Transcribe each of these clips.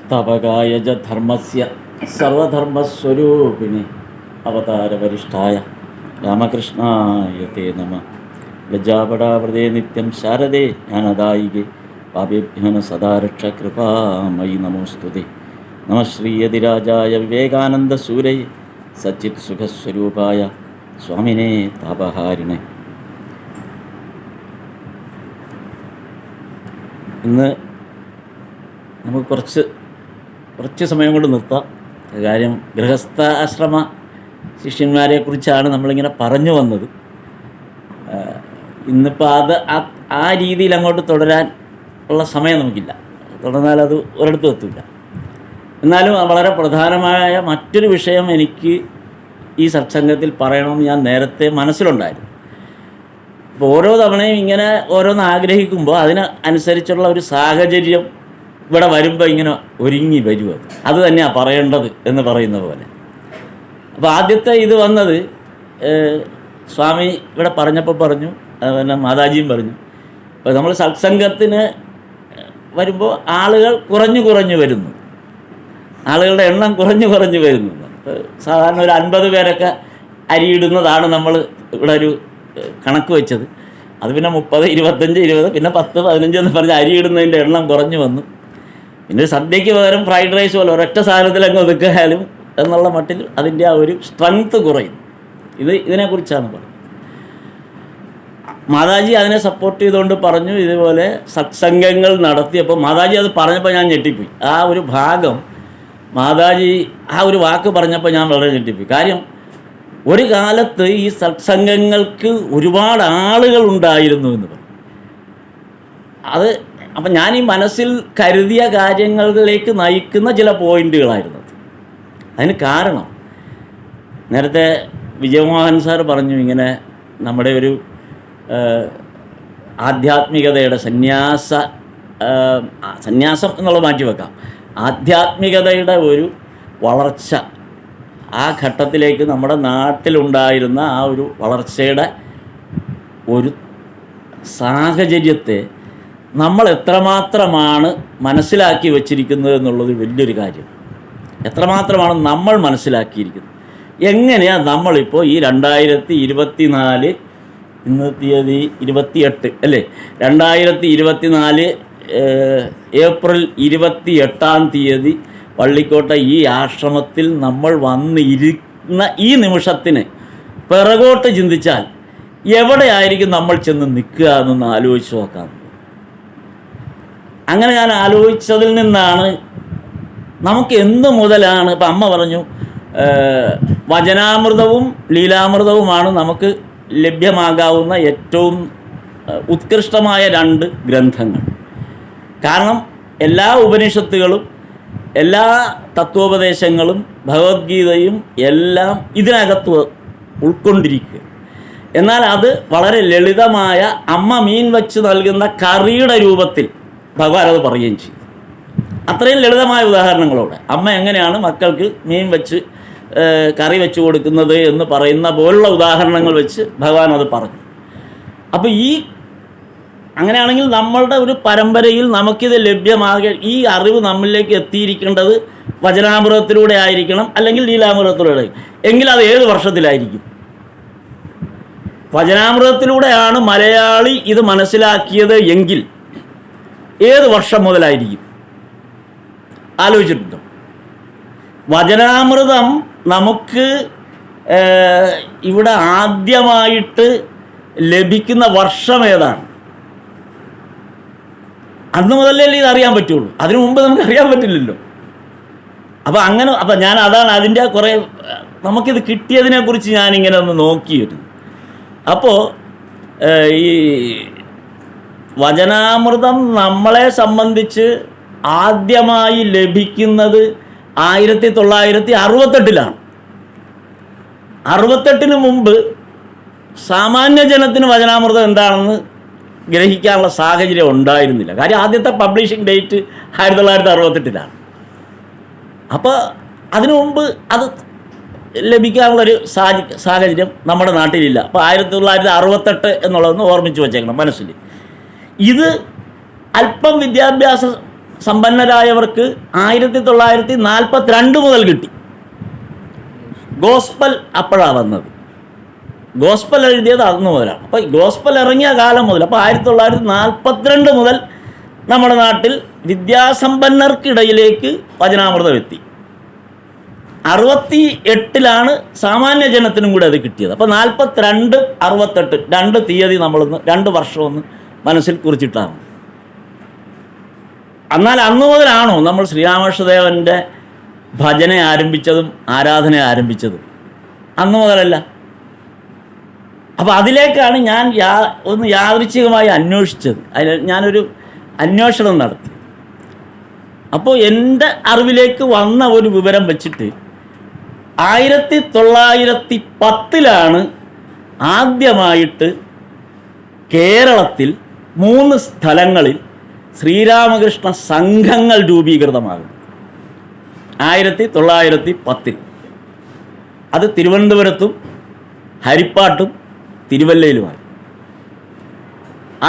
സംസ്ഥാപകായ ച ധർമ്മസ്യ സർവധർമ്മസ്വരൂപിണി അവതാരവരിഷ്ഠായ രാമകൃഷ്ണായ തേ നമഃ. ലജ്ജാപടാവൃതേ നിത്യം ശാരദേ ജ്ഞാനദായികേ പാപേഭ്യോ സദാ രക്ഷ കൃപാമയി നമോസ്തുതേ. നമഃ ശ്രീയതിരാജായ വിവേകാനന്ദസൂരയെ സച്ചിത് സുഖസ്വരൂപായ സ്വാമിനേ താപഹാരിണേ. ഇന്ന് നമുക്ക് കുറച്ച് സമയം കൊണ്ട് നിർത്താം. കാര്യം ഗൃഹസ്ഥാശ്രമ ശിഷ്യന്മാരെക്കുറിച്ചാണ് നമ്മളിങ്ങനെ പറഞ്ഞു വന്നത്. ഇന്നിപ്പോൾ ആ രീതിയിൽ അങ്ങോട്ട് തുടരാൻ ഉള്ള സമയം നമുക്കില്ല. തുടർന്നാൽ അത് ഒരിടത്തും എത്തില്ല. എന്നാലും വളരെ പ്രധാനമായ മറ്റൊരു വിഷയം എനിക്ക് ഈ സത്സംഗത്തിൽ പറയണമെന്ന് ഞാൻ നേരത്തെ മനസ്സിലുണ്ടായിരുന്നു. അപ്പോൾ ഓരോ തവണയും ഇങ്ങനെ ഓരോന്ന് ആഗ്രഹിക്കുമ്പോൾ അതിന് അനുസരിച്ചുള്ള ഒരു സാഹചര്യം ഇവിടെ വരുമ്പോൾ ഇങ്ങനെ ഒരുങ്ങി വരുമോ, അത് തന്നെയാണ് പറയേണ്ടത് എന്ന് പറയുന്ന പോലെ. അപ്പോൾ ആദ്യത്തെ ഇത് വന്നത് സ്വാമി ഇവിടെ പറഞ്ഞപ്പോൾ പറഞ്ഞു, അതുപോലെ മാതാജിയും പറഞ്ഞു, അപ്പോൾ നമ്മൾ സത്സംഗത്തിന് വരുമ്പോൾ ആളുകൾ കുറഞ്ഞു വരുന്നു, ആളുകളുടെ എണ്ണം കുറഞ്ഞു വരുന്നു. സാധാരണ ഒരു 50 പേരൊക്കെ അരിയിടുന്നതാണ് നമ്മൾ ഇവിടെ ഒരു കണക്ക് വെച്ചത്. അത് പിന്നെ 30, 25, 20, പിന്നെ 10, 15 എന്ന് പറഞ്ഞ് അരിയിടുന്നതിൻ്റെ എണ്ണം കുറഞ്ഞു വന്നു. പിന്നെ സദ്യയ്ക്ക് പകരം ഫ്രൈഡ് റൈസ് പോലെ ഒരൊറ്റ സാധനത്തിലങ്ങ് ഒതുക്കാലും എന്നുള്ള മട്ടിൽ അതിൻ്റെ ആ ഒരു സ്ട്രെങ്ത്ത് കുറയും. ഇതിനെക്കുറിച്ചാണ് പറഞ്ഞത്. മാതാജി അതിനെ സപ്പോർട്ട് ചെയ്തുകൊണ്ട് പറഞ്ഞു, ഇതുപോലെ സത്സംഗങ്ങൾ നടത്തിയപ്പോൾ മാതാജി അത് പറഞ്ഞപ്പോൾ ഞാൻ ഞെട്ടിപ്പോയി. ആ ഒരു ഭാഗം മാതാജി ആ ഒരു വാക്ക് പറഞ്ഞപ്പോൾ ഞാൻ വളരെ ഞെട്ടിപ്പോയി. കാര്യം ഒരു കാലത്ത് ഈ സത്സംഗങ്ങൾക്ക് ഒരുപാട് ആളുകൾ ഉണ്ടായിരുന്നു എന്ന് പറഞ്ഞു. അപ്പം ഞാൻ ഈ മനസ്സിൽ കരുതിയ കാര്യങ്ങളിലേക്ക് നയിക്കുന്ന ചില പോയിന്റുകളായിരുന്നു. അതിന് കാരണം നേരത്തെ വിജയമോഹൻ സാർ പറഞ്ഞു, ഇങ്ങനെ നമ്മുടെ ഒരു ആധ്യാത്മികതയുടെ സന്യാസം എന്നുള്ളത് മാറ്റി വെക്കാം, ആധ്യാത്മികതയുടെ ഒരു വളർച്ച, ആ ഘട്ടത്തിലേക്ക് നമ്മുടെ നാട്ടിലുണ്ടായിരുന്ന ആ ഒരു വളർച്ചയുടെ ഒരു സാഹചര്യത്തെ നമ്മൾ എത്രമാത്രമാണ് മനസ്സിലാക്കി വച്ചിരിക്കുന്നത് എന്നുള്ളത് വലിയൊരു കാര്യം. എത്രമാത്രമാണ് നമ്മൾ മനസ്സിലാക്കിയിരിക്കുന്നത്, എങ്ങനെയാണ് നമ്മളിപ്പോൾ ഈ 2024 ഇന്ന് തീയതി 28 അല്ലേ, 2024 ഏപ്രിൽ 28 പള്ളിക്കോട്ടെ ഈ ആശ്രമത്തിൽ നമ്മൾ വന്നിരുന്ന ഈ നിമിഷത്തിന് പിറകോട്ട് ചിന്തിച്ചാൽ എവിടെയായിരിക്കും നമ്മൾ ചെന്ന് നിൽക്കുക എന്നൊന്ന് ആലോചിച്ച് നോക്കാം. അങ്ങനെ ഞാൻ ആലോചിച്ചതിൽ നിന്നാണ് നമുക്ക് എന്ത് മുതലാണ്, ഇപ്പം അമ്മ പറഞ്ഞു വചനാമൃതവും ലീലാമൃതവുമാണ് നമുക്ക് ലഭ്യമാകാവുന്ന ഏറ്റവും ഉത്കൃഷ്ടമായ 2 ഗ്രന്ഥങ്ങൾ. കാരണം എല്ലാ ഉപനിഷത്തുകളും എല്ലാ തത്വോപദേശങ്ങളും ഭഗവത്ഗീതയും എല്ലാം ഇതിനകത്ത് ഉൾക്കൊണ്ടിരിക്കുക. എന്നാൽ അത് വളരെ ലളിതമായ അമ്മ മീൻ വച്ച് നൽകുന്ന കറിയുടെ രൂപത്തിൽ ഭഗവാൻ അത് പറയുകയും ചെയ്തു. അത്രയും ലളിതമായ ഉദാഹരണങ്ങളോടെ അമ്മ എങ്ങനെയാണ് മക്കൾക്ക് മീൻ വെച്ച് കറി വെച്ച് കൊടുക്കുന്നത് എന്ന് പറയുന്ന പോലുള്ള ഉദാഹരണങ്ങൾ വെച്ച് ഭഗവാൻ അത് പറഞ്ഞു. അപ്പോൾ അങ്ങനെയാണെങ്കിൽ നമ്മളുടെ ഒരു പരമ്പരയിൽ നമുക്കിത് ഈ അറിവ് നമ്മളിലേക്ക് എത്തിയിരിക്കേണ്ടത് വചനാമൃതത്തിലൂടെ ആയിരിക്കണം, അല്ലെങ്കിൽ ലീലാമൃതത്തിലൂടെ. എങ്കിൽ അത് 7 വർഷത്തിലായിരിക്കും. വചനാമൃതത്തിലൂടെയാണ് മലയാളി ഇത് മനസ്സിലാക്കിയത് എങ്കിൽ ഏത് വർഷം മുതലായിരിക്കും ആലോചിച്ചിട്ടുണ്ടോ? വചനാമൃതം നമുക്ക് ഇവിടെ ആദ്യമായിട്ട് ലഭിക്കുന്ന വർഷം ഏതാണ്? അന്ന് മുതലല്ലേ ഇത് അറിയാൻ പറ്റുള്ളൂ, അതിനു മുമ്പ് നമുക്ക് അറിയാൻ പറ്റില്ലല്ലോ. അപ്പം അതാണ് അതിൻ്റെ കുറേ നമുക്കിത് കിട്ടിയതിനെക്കുറിച്ച് ഞാനിങ്ങനെ ഒന്ന് നോക്കിയിരുന്നു. അപ്പോൾ ഈ വചനാമൃതം നമ്മളെ സംബന്ധിച്ച് ആദ്യമായി ലഭിക്കുന്നത് 1968 68 മുമ്പ് സാമാന്യ ജനത്തിന് വചനാമൃതം എന്താണെന്ന് ഗ്രഹിക്കാനുള്ള സാഹചര്യം ഉണ്ടായിരുന്നില്ല. കാര്യം ആദ്യത്തെ പബ്ലിഷിംഗ് ഡേറ്റ് 1968. അപ്പോൾ അതിനു മുമ്പ് അത് ലഭിക്കാനുള്ളൊരു സാഹചര്യം നമ്മുടെ നാട്ടിലില്ല. അപ്പോൾ 1968 എന്നുള്ളതൊന്ന് ഓർമ്മിച്ച് വച്ചേക്കണം മനസ്സിൽ. ഇത് അല്പം വിദ്യാഭ്യാസം സമ്പന്നരായവർക്ക് 1942 മുതൽ കിട്ടി. ഗോസ്പൽ അപ്പോഴാണ് വന്നത്. ഗോസ്പൽ എഴുതിയത് അന്ന് മുതലാണ്. അപ്പോൾ ഗോസ്പൽ ഇറങ്ങിയ കാലം മുതൽ, അപ്പോൾ 1942 മുതൽ നമ്മുടെ നാട്ടിൽ വിദ്യാസമ്പന്നർക്കിടയിലേക്ക് വചനാമൃതം എത്തി. 68 സാമാന്യ ജനത്തിനും കൂടെ അത് കിട്ടിയത്. അപ്പോൾ 42, 68 2 തീയതി നമ്മളൊന്ന് 2 വർഷമൊന്ന് മനസ്സിൽ കുറിച്ചിട്ടാണ്. എന്നാൽ അന്നു മുതലാണോ നമ്മൾ ശ്രീരാമകൃഷ്ണദേവൻ്റെ ഭജന ആരംഭിച്ചതും ആരാധന ആരംഭിച്ചതും? അന്നു മുതലല്ല. അപ്പോൾ അതിലേക്കാണ് ഞാൻ ഒന്ന് യാദൃച്ഛികമായി അന്വേഷിച്ചത്. അതിൽ ഞാനൊരു അന്വേഷണം നടത്തി. അപ്പോൾ എൻ്റെ അറിവിലേക്ക് വന്ന ഒരു വിവരം വെച്ചിട്ട് 1910 ആദ്യമായിട്ട് കേരളത്തിൽ 3 സ്ഥലങ്ങളിൽ ശ്രീരാമകൃഷ്ണ സംഘങ്ങൾ രൂപീകൃതമാകും. 1910 അത് തിരുവനന്തപുരത്തും ഹരിപ്പാട്ടും തിരുവല്ലയിലുമായി.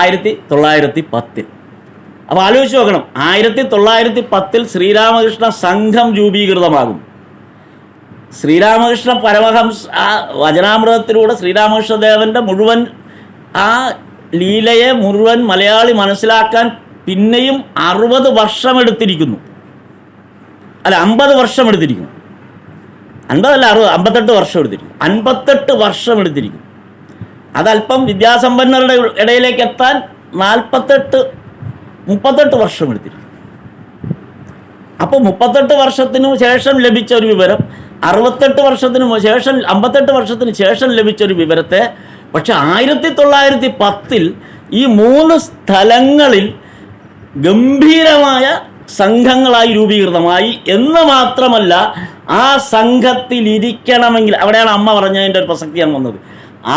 1910. അപ്പോൾ ആലോചിച്ച് നോക്കണം, 1910 ശ്രീരാമകൃഷ്ണ സംഘം രൂപീകൃതമാകും. ശ്രീരാമകൃഷ്ണ പരമഹംസ ആ വചനാമൃതത്തിലൂടെ ശ്രീരാമകൃഷ്ണദേവൻ്റെ മുഴുവൻ ആ ലീലയെ മുഴുവൻ മലയാളി മനസ്സിലാക്കാൻ പിന്നെയും 60 വർഷം എടുത്തിരിക്കുന്നു. അല്ല, 50 വർഷം എടുത്തിരിക്കുന്നു. 50 അല്ല, 58 വർഷം എടുത്തിരിക്കുന്നു. 58 വർഷം എടുത്തിരിക്കുന്നു. അതല്പം വിദ്യാസമ്പന്നരുടെ ഇടയിലേക്ക് എത്താൻ 38 വർഷം എടുത്തിരിക്കുന്നു. അപ്പോൾ 38 വർഷത്തിനു ശേഷം ലഭിച്ച ഒരു വിവരം, 68 വർഷത്തിനു ശേഷം 58 വർഷത്തിന് ശേഷം ലഭിച്ചൊരു വിവരത്തെ പക്ഷെ 1910 ഈ 3 സ്ഥലങ്ങളിൽ ഗംഭീരമായ സംഘങ്ങളായി രൂപീകൃതമായി. എന്ന് മാത്രമല്ല, ആ സംഘത്തിൽ ഇരിക്കണമെങ്കിൽ, അവിടെയാണ് അമ്മ പറഞ്ഞതിൻ്റെ ഒരു പ്രസക്തിയാണ് വന്നത്,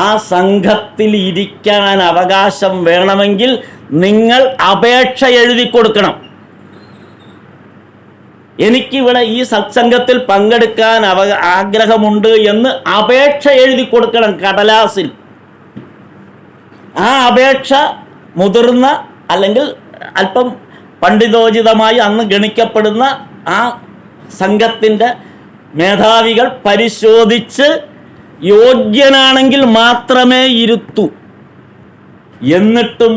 ആ സംഘത്തിൽ ഇരിക്കാൻ അവകാശം വേണമെങ്കിൽ നിങ്ങൾ അപേക്ഷ എഴുതി കൊടുക്കണം. എനിക്കിവിടെ ഈ സത്സംഗത്തിൽ പങ്കെടുക്കാൻ ആഗ്രഹമുണ്ട് എന്ന് അപേക്ഷ എഴുതി കൊടുക്കണം കടലാസിൽ. ആ അപേക്ഷ മുതിർന്ന അല്ലെങ്കിൽ അല്പം പണ്ഡിതോചിതമായി അന്ന് ഗണിക്കപ്പെടുന്ന ആ സംഘത്തിൻ്റെ മേധാവികൾ പരിശോധിച്ച് യോഗ്യനാണെങ്കിൽ മാത്രമേ ഇരുത്തൂ. എന്നിട്ടും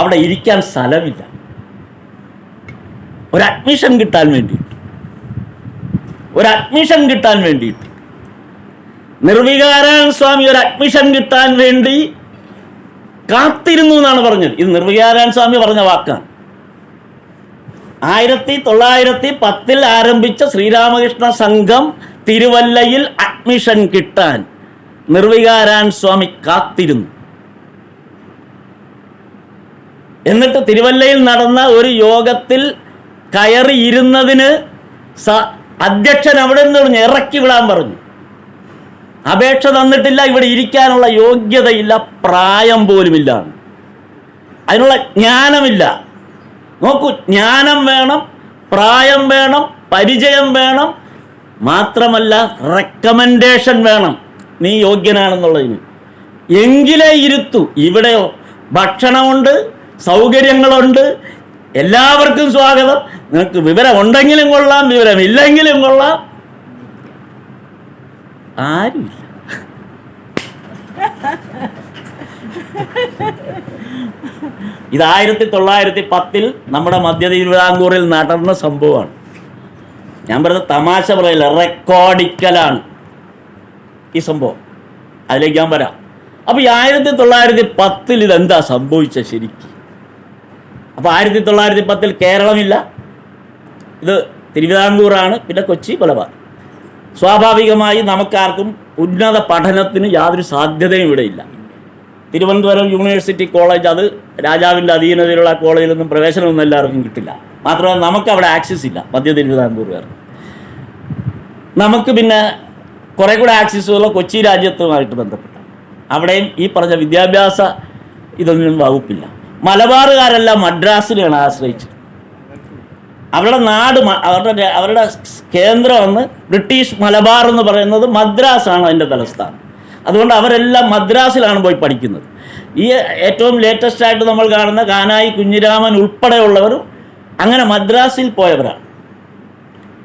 അവിടെ ഇരിക്കാൻ സ്ഥലമില്ല. ഒരു അഡ്മിഷൻ കിട്ടാൻ വേണ്ടിയിട്ട് നിർവികാരാനന്ദ സ്വാമി ഒരു അഡ്മിഷൻ കിട്ടാൻ വേണ്ടി കാത്തിരുന്നു എന്നാണ് പറഞ്ഞത്. ഇത് നിർവികാരാനന്ദ സ്വാമി പറഞ്ഞ വാക്കാണ്. 1910 ആരംഭിച്ച ശ്രീരാമകൃഷ്ണ സംഘം തിരുവല്ലയിൽ അഡ്മിഷൻ കിട്ടാൻ നിർവികാരാനന്ദ സ്വാമി കാത്തിരുന്നു. എന്നിട്ട് തിരുവല്ലയിൽ നടന്ന ഒരു യോഗത്തിൽ കയറി ഇരുന്നതിന് അധ്യക്ഷൻ അവിടെ നിന്ന് പറഞ്ഞു, ഇറക്കി വിടാൻ പറഞ്ഞു. അപേക്ഷ തന്നിട്ടില്ല, ഇവിടെ ഇരിക്കാനുള്ള യോഗ്യതയില്ല, പ്രായം പോലുമില്ല, അതിനുള്ള ജ്ഞാനമില്ല. നോക്കൂ, ജ്ഞാനം വേണം, പ്രായം വേണം, പരിചയം വേണം, മാത്രമല്ല റെക്കമെൻഡേഷൻ വേണം നീ യോഗ്യനാണെന്നുള്ളതിന്. എങ്കിലേ ഇരുത്തൂ. ഇവിടെയോ ഭക്ഷണമുണ്ട്, സൗകര്യങ്ങളുണ്ട്, എല്ലാവർക്കും സ്വാഗതം. നിനക്ക് വിവരം ഉണ്ടെങ്കിലും കൊള്ളാം, വിവരമില്ലെങ്കിലും കൊള്ളാം, ആരുമില്ല. ഇത് 1910 നമ്മുടെ മധ്യ തിരുവിതാംകൂറിൽ നടന്ന സംഭവമാണ്. ഞാൻ വെറുതെ തമാശ പറയില്ല, റെക്കോർഡിക്കലാണ് ഈ സംഭവം. അതിലേക്ക് ഞാൻ വരാം. അപ്പോൾ ഈ 1910 ഇതെന്താ സംഭവിച്ചത് ശരിക്കും? അപ്പോൾ 1910 കേരളമില്ല, ഇത് തിരുവിതാംകൂറാണ്, പിന്നെ കൊച്ചി, മലബാർ. സ്വാഭാവികമായി നമുക്കാർക്കും ഉന്നത പഠനത്തിന് യാതൊരു സാധ്യതയും ഇവിടെയില്ല. തിരുവനന്തപുരം യൂണിവേഴ്സിറ്റി കോളേജ്, അത് രാജാവിൻ്റെ അധീനതയിലുള്ള കോളേജിലൊന്നും പ്രവേശനമൊന്നും എല്ലാവർക്കും കിട്ടില്ല. മാത്രമല്ല നമുക്ക് അവിടെ ആക്സസ് ഇല്ല, മധ്യ തിരുവിതാംകൂറുകാർ. നമുക്ക് പിന്നെ കുറേ കൂടെ ആക്സസുള്ള കൊച്ചി രാജ്യത്തുമായിട്ട് ബന്ധപ്പെട്ട, അവിടെയും ഈ പറഞ്ഞ വിദ്യാഭ്യാസ ഇതൊന്നും വകുപ്പില്ല. മലബാറുകാരെല്ലാം മദ്രാസിനെയാണ് ആശ്രയിച്ചത്. അവരുടെ നാട്, അവരുടെ കേന്ദ്രം എന്ന് ബ്രിട്ടീഷ് മലബാർ എന്ന് പറയുന്നത് മദ്രാസാണ് അതിൻ്റെ തലസ്ഥാനം. അതുകൊണ്ട് അവരെല്ലാം മദ്രാസിലാണ് പോയി പഠിക്കുന്നത്. ഈ ഏറ്റവും ലേറ്റസ്റ്റ് ആയിട്ട് നമ്മൾ കാണുന്ന കാനായി കുഞ്ഞിരാമൻ ഉൾപ്പെടെയുള്ളവരും അങ്ങനെ മദ്രാസിൽ പോയവരാണ്.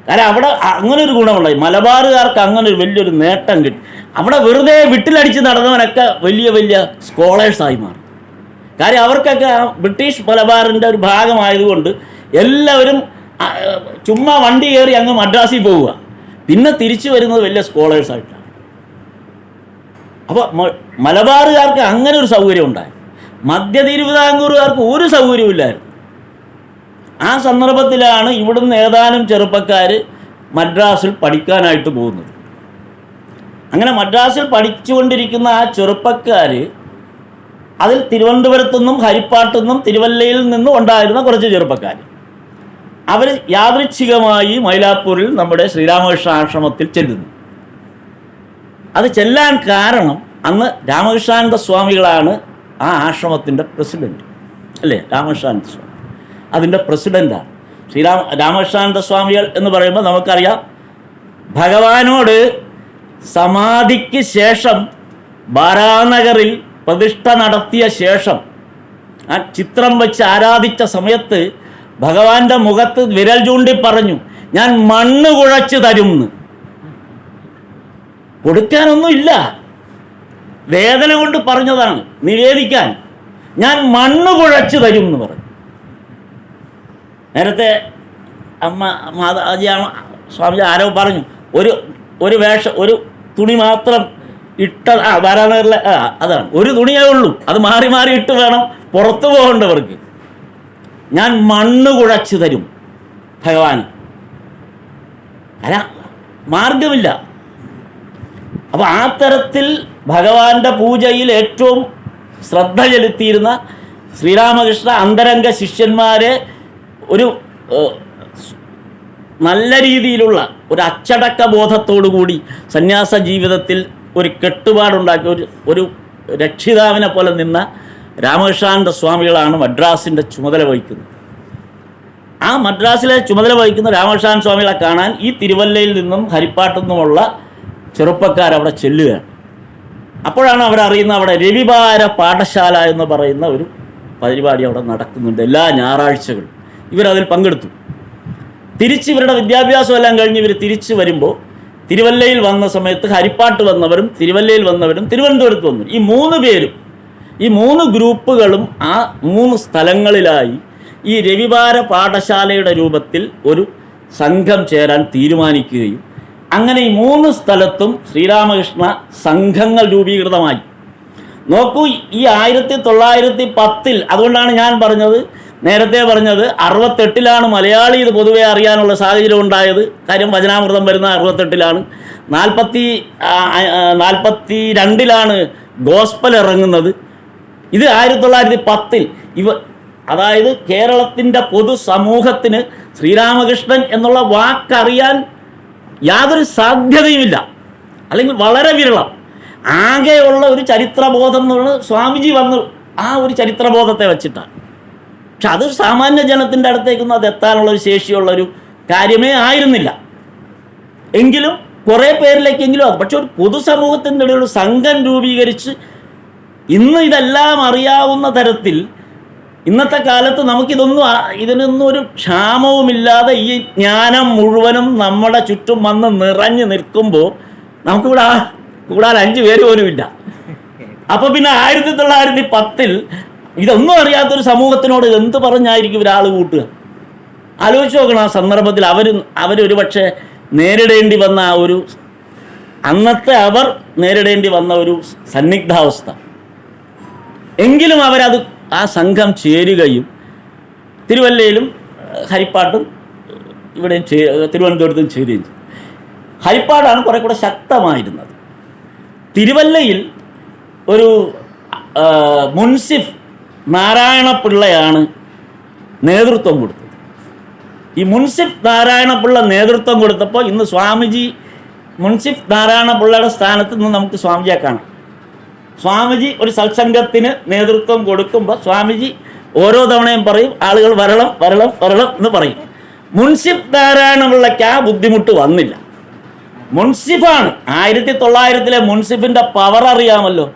കാരണം അവിടെ അങ്ങനെ ഒരു ഗുണമുണ്ടായി, മലബാറുകാർക്ക് അങ്ങനെ ഒരു വലിയൊരു നേട്ടം കിട്ടി. അവിടെ വെറുതെ വിട്ടിലടിച്ച് നടന്നവനൊക്കെ വലിയ വലിയ സ്കോളേഴ്സായി മാറി. കാര്യം അവർക്കൊക്കെ ബ്രിട്ടീഷ് മലബാറിൻ്റെ ഒരു ഭാഗമായതുകൊണ്ട് എല്ലാവരും ചുമ്മാ വണ്ടി കയറി അങ്ങ് മദ്രാസിൽ പോവുക, പിന്നെ തിരിച്ചു വരുന്നത് വലിയ സ്കോളേഴ്സായിട്ടാണ്. അപ്പോൾ മലബാറുകാർക്ക് അങ്ങനെ ഒരു സൗകര്യം ഉണ്ടായി. മധ്യ തിരുവിതാംകൂറുകാർക്ക് ഒരു സൗകര്യമില്ലായിരുന്നു. ആ സന്ദർഭത്തിലാണ് ഇവിടുന്ന് ഏതാനും ചെറുപ്പക്കാർ മദ്രാസിൽ പഠിക്കാനായിട്ട് പോകുന്നത്. അങ്ങനെ മദ്രാസിൽ പഠിച്ചുകൊണ്ടിരിക്കുന്ന ആ ചെറുപ്പക്കാർ അതിൽ തിരുവനന്തപുരത്തു നിന്നും ഹരിപ്പാട്ടു നിന്നും തിരുവല്ലയിൽ നിന്നും ഉണ്ടായിരുന്ന കുറച്ച് ചെറുപ്പക്കാർ, അവർ യാദൃച്ഛികമായി മൈലാപ്പൂരിൽ നമ്മുടെ ശ്രീരാമകൃഷ്ണ ആശ്രമത്തിൽ ചെല്ലുന്നു. അത് ചെല്ലാൻ കാരണം അന്ന് രാമകൃഷ്ണാനന്ദ സ്വാമികളാണ് ആ ആശ്രമത്തിൻ്റെ പ്രസിഡൻറ്റ്, അല്ലേ? രാമകൃഷ്ണാനന്ദ സ്വാമി അതിൻ്റെ പ്രസിഡൻ്റാണ്. രാമകൃഷ്ണാനന്ദ സ്വാമികൾ എന്ന് പറയുമ്പോൾ നമുക്കറിയാം, ഭഗവാനോട് സമാധിക്ക് ശേഷം ബാരാനഗറിൽ പ്രതിഷ്ഠ നടത്തിയ ശേഷം ആ ചിത്രം വെച്ച് ആരാധിച്ച സമയത്ത് ഭഗവാന്റെ മുഖത്ത് വിരൽ ചൂണ്ടി പറഞ്ഞു, ഞാൻ മണ്ണ് കുഴച്ച് തരുമെന്ന്. കൊടുക്കാനൊന്നുമില്ല, വേദന കൊണ്ട് പറഞ്ഞതാണ്, നിവേദിക്കാൻ. ഞാൻ മണ്ണ് കുഴച്ച് തരും എന്ന് പറഞ്ഞു. നേരത്തെ അമ്മ മാതാജിയാണ് സ്വാമിജി ആരോ പറഞ്ഞു, ഒരു തുണി മാത്രം ഇട്ട വരാനേറില്ല, അതാണ് ഒരു തുണിയേ ഉള്ളൂ, അത് മാറി മാറി ഇട്ട് വേണം പുറത്തു പോകേണ്ടവർക്ക്. ഞാൻ മണ്ണ് കുഴച്ച് തരും ഭഗവാൻ. അല്ല, മാർഗമില്ല. അപ്പോൾ ആ തരത്തിൽ ഭഗവാന്റെ പൂജയിൽ ഏറ്റവും ശ്രദ്ധ ചെലുത്തിയിരുന്ന ശ്രീരാമകൃഷ്ണ അന്തരംഗ ശിഷ്യന്മാരെ ഒരു നല്ല രീതിയിലുള്ള ഒരു അച്ചടക്ക ബോധത്തോടു കൂടി സന്യാസ ജീവിതത്തിൽ ഒരു കെട്ടുപാടുണ്ടാക്കി ഒരു രക്ഷിതാവിനെ പോലെ നിന്ന രാമകൃഷ്ണാനന്ദ സ്വാമികളാണ് മദ്രാസിൻ്റെ ചുമതല വഹിക്കുന്നത്. ആ മദ്രാസിലെ ചുമതല വഹിക്കുന്ന രാമകൃഷ്ണാനന്ദ സ്വാമികളെ കാണാൻ ഈ തിരുവല്ലയിൽ നിന്നും ഹരിപ്പാട്ടു നിന്നുമുള്ള ചെറുപ്പക്കാരവിടെ ചെല്ലുകയാണ്. അപ്പോഴാണ് അവരറിയുന്നത് അവിടെ രവിവാര പാഠശാല എന്ന് പറയുന്ന ഒരു പരിപാടി അവിടെ നടക്കുന്നുണ്ട് എല്ലാ ഞായറാഴ്ചകളും. ഇവരതിൽ പങ്കെടുത്തു. തിരിച്ച് ഇവരുടെ വിദ്യാഭ്യാസം എല്ലാം കഴിഞ്ഞ് ഇവർ തിരിച്ചു വരുമ്പോൾ തിരുവല്ലയിൽ വന്ന സമയത്ത് ഹരിപ്പാട്ട് വന്നവരും തിരുവല്ലയിൽ വന്നവരും തിരുവനന്തപുരത്ത് വന്നു. ഈ മൂന്ന് ഗ്രൂപ്പുകളും ആ 3 സ്ഥലങ്ങളിലായി ഈ രവിവാര പാഠശാലയുടെ രൂപത്തിൽ ഒരു സംഘം ചേരാൻ തീരുമാനിക്കുകയും അങ്ങനെ ഈ 3 സ്ഥലത്തും ശ്രീരാമകൃഷ്ണ സംഘങ്ങൾ രൂപീകൃതമായി. നോക്കൂ, ഈ 1910 അതുകൊണ്ടാണ് ഞാൻ നേരത്തെ പറഞ്ഞത് 68 മലയാളി ഇത് പൊതുവെ അറിയാനുള്ള സാഹചര്യം ഉണ്ടായത്. കാര്യം വചനാമൃതം വരുന്ന 68 42 ഗോസ്പൽ ഇറങ്ങുന്നത്. ഇത് 1910 അതായത് കേരളത്തിൻ്റെ പൊതുസമൂഹത്തിന് ശ്രീരാമകൃഷ്ണൻ എന്നുള്ള വാക്കറിയാൻ യാതൊരു സാധ്യതയുമില്ല, അല്ലെങ്കിൽ വളരെ വിരളം. ആകെയുള്ള ഒരു ചരിത്രബോധം എന്നുള്ളത് സ്വാമിജി വന്ന് ആ ഒരു ചരിത്രബോധത്തെ വെച്ചിട്ടാണ്. പക്ഷെ അത് സാമാന്യ ജനത്തിൻ്റെ അടുത്തേക്കൊന്നും അത് എത്താനുള്ളൊരു ശേഷിയുള്ളൊരു കാര്യമേ ആയിരുന്നില്ല. എങ്കിലും കുറേ പേരിലേക്കെങ്കിലും അത്. പക്ഷെ ഒരു പൊതുസമൂഹത്തിൻ്റെ ഇടയിൽ ഒരു സംഘം രൂപീകരിച്ച് ഇന്ന് ഇതെല്ലാം അറിയാവുന്ന തരത്തിൽ ഇന്നത്തെ കാലത്ത് ഇതിനൊന്നും ഒരു ക്ഷാമവുമില്ലാതെ ഈ ജ്ഞാനം മുഴുവനും നമ്മുടെ ചുറ്റും വന്ന് നിറഞ്ഞു നിൽക്കുമ്പോൾ നമുക്കിവിടെ കൂടാൻ 5 പേര് പോലും ഇല്ല. അപ്പോൾ പിന്നെ 1910 ഇതൊന്നും അറിയാത്തൊരു സമൂഹത്തിനോട് എന്ത് പറഞ്ഞായിരിക്കും ഒരാൾ കൂട്ടുക? ആലോചിച്ച് നോക്കണം. ആ സന്ദർഭത്തിൽ അവരൊരു പക്ഷേ നേരിടേണ്ടി വന്ന അവർ നേരിടേണ്ടി വന്ന ഒരു സന്നിഗ്ധാവസ്ഥ. എങ്കിലും ആ സംഘം ചേരുകയും തിരുവല്ലയിലും ഹരിപ്പാട്ടും ഇവിടെയും തിരുവനന്തപുരത്തും ചേരുകയും ചെയ്തു. ഹരിപ്പാടാണ് കുറെ കൂടെ ശക്തമായിരുന്നത്. തിരുവല്ലയിൽ ഒരു മുൻസിഫ് നാരായണപിള്ളയാണ് നേതൃത്വം കൊടുത്തത്. ഈ മുൻസിഫ് നാരായണപിള്ള നേതൃത്വം കൊടുത്തപ്പോൾ ഇന്ന് സ്വാമിജി മുൻസിഫ് നാരായണപിള്ളയുടെ സ്ഥാനത്ത് നിന്ന് നമുക്ക് സ്വാമിജിയെ കാണാം. സ്വാമിജി ഒരു സത്സംഗത്തിന് നേതൃത്വം കൊടുക്കുമ്പോൾ സ്വാമിജി ഓരോ തവണയും പറയും, ആളുകൾ വരണം വരണം വരണം എന്ന് പറയും. മുൻസിഫ് നാരായണപിള്ളയ്ക്ക് ആ ബുദ്ധിമുട്ട് വന്നില്ല. മുൻസിഫാണ്. 1900 മുൻസിഫിൻ്റെ പവർ അറിയാമല്ലോ.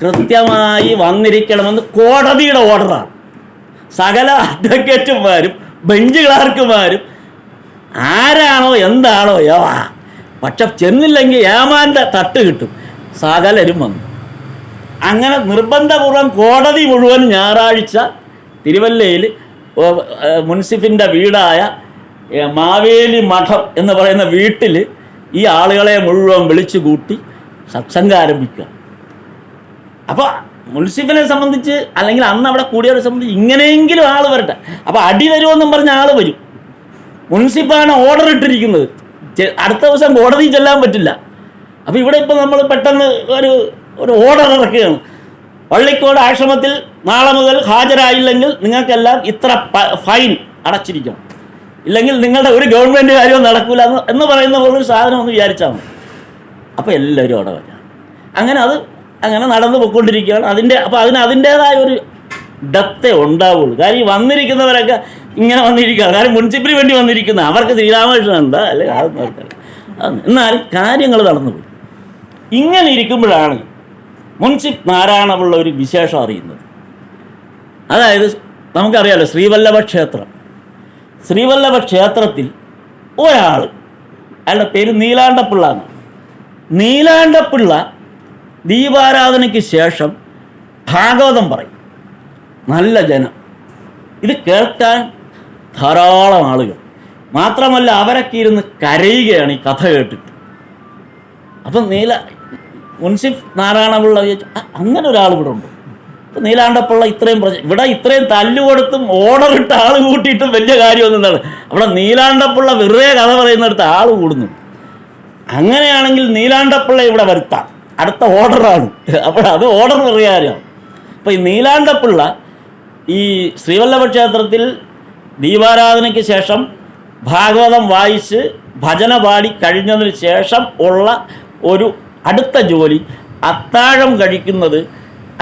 കൃത്യമായി വന്നിരിക്കണമെന്ന് കോടതിയുടെ ഓർഡറാണ്. സകല അഡ്വക്കേറ്റുമാരും ബെഞ്ച് ക്ലാർക്കുമാരും ആരാണോ എന്താണോ പക്ഷെ ചെന്നില്ലെങ്കിൽ ഏമാൻ്റെ തട്ട് കിട്ടും. സകലരും വന്നു. അങ്ങനെ നിർബന്ധപൂർവ്വം കോടതി മുഴുവൻ ഞായറാഴ്ച തിരുവല്ലയിൽ മുൻസിഫിൻ്റെ വീടായ മാവേലി മഠം എന്ന് പറയുന്ന വീട്ടിൽ ഈ ആളുകളെ മുഴുവൻ വിളിച്ചു കൂട്ടി സത്സംഗം ആരംഭിക്കുക. അപ്പോൾ മുൻസിഫിനെ സംബന്ധിച്ച് അല്ലെങ്കിൽ അന്ന് അവിടെ കൂടിയവരെ സംബന്ധിച്ച് ഇങ്ങനെയെങ്കിലും ആൾ വരട്ടെ. അപ്പോൾ അടി വരുമെന്നും പറഞ്ഞ ആൾ വരും. മുൻസിഫാണ് ഓർഡർ ഇട്ടിരിക്കുന്നത്, അടുത്ത ദിവസം കോടതി ചെല്ലാൻ പറ്റില്ല. അപ്പോൾ ഇവിടെ ഇപ്പോൾ നമ്മൾ പെട്ടെന്ന് ഒരു ഓർഡർ ഇറക്കുകയാണ്. പള്ളിക്കോട് ആശ്രമത്തിൽ നാളെ മുതൽ ഹാജരായില്ലെങ്കിൽ നിങ്ങൾക്കെല്ലാം ഇത്ര ഫൈൻ അടച്ചിരിക്കണം, ഇല്ലെങ്കിൽ നിങ്ങളുടെ ഒരു ഗവൺമെൻറ് കാര്യവും നടക്കില്ല എന്ന് പറയുന്ന പോലൊരു സാധനം ഒന്ന് വിചാരിച്ചാൽ മതി. അപ്പോൾ എല്ലാവരും അവിടെ വരാം. അങ്ങനെ നടന്നു പോയിക്കൊണ്ടിരിക്കുകയാണ്. അപ്പോൾ അതിൻ്റേതായ ഒരു ഡെപ്തേ ഉണ്ടാവുള്ളൂ. കാര്യം വന്നിരിക്കുന്നവരൊക്കെ ഇങ്ങനെ വന്നിരിക്കുകയാണ്. കാര്യം മുൻസിപ്പിന് വേണ്ടി വന്നിരിക്കുന്ന അവർക്ക് ശ്രീരാമകൃഷ്ണൻ എന്താ അല്ലെങ്കിൽ അതൊന്നും അവർക്കല്ല. എന്നാൽ കാര്യങ്ങൾ നടന്നുപോയി. ഇങ്ങനെ ഇരിക്കുമ്പോഴാണ് മുൻസിഫ് നാരായണപിള്ള ഒരു വിശേഷം അറിയുന്നത്. അതായത് നമുക്കറിയാമല്ലോ ശ്രീവല്ലഭ ക്ഷേത്രം. ശ്രീവല്ലഭ ക്ഷേത്രത്തിൽ ഒരാൾ, അയാളുടെ പേര് നീലാണ്ടപ്പിള്ള എന്നാണ്. നീലാണ്ടപ്പിള്ള ദീപാരാധനയ്ക്ക് ശേഷം ഭാഗവതം പറയും. നല്ല ജനം, ഇത് കേൾക്കാൻ ധാരാളം ആളുകൾ. മാത്രമല്ല അവരൊക്കെ ഇരുന്ന് കരയുകയാണ് ഈ കഥ കേട്ടിട്ട്. അപ്പം മുൻസിഫ് നാരായണപിള്ള ചോദിച്ചു, അങ്ങനെ ഒരാൾ ഇവിടെ ഉണ്ട്. ഇപ്പം നീലാണ്ടപ്പിള്ള ഇത്രയും തല്ലുകൊടുത്തും ഓർഡർ ഇട്ട് ആൾ കൂട്ടിയിട്ടും വലിയ കാര്യമൊന്നും എന്താണ്. അവിടെ നീലാണ്ടപ്പിള്ള വെറുതെ കഥ പറയുന്നിടത്ത് ആൾ കൂടുന്നു. അങ്ങനെയാണെങ്കിൽ നീലാണ്ടപ്പിള്ള ഇവിടെ വരുത്താം, അടുത്ത ഓർഡറാണ്. അപ്പോൾ അത് ഓർഡർ അറിയാനാണ്. അപ്പോൾ ഈ നീലാണ്ടപ്പിള്ള ഈ ശ്രീവല്ലഭ ക്ഷേത്രത്തിൽ ദീപാരാധനയ്ക്ക് ശേഷം ഭാഗവതം വായിച്ച് ഭജന പാടി കഴിഞ്ഞതിന് ശേഷം ഉള്ള ഒരു അടുത്ത ജോലി അത്താഴം കഴിക്കുന്നത്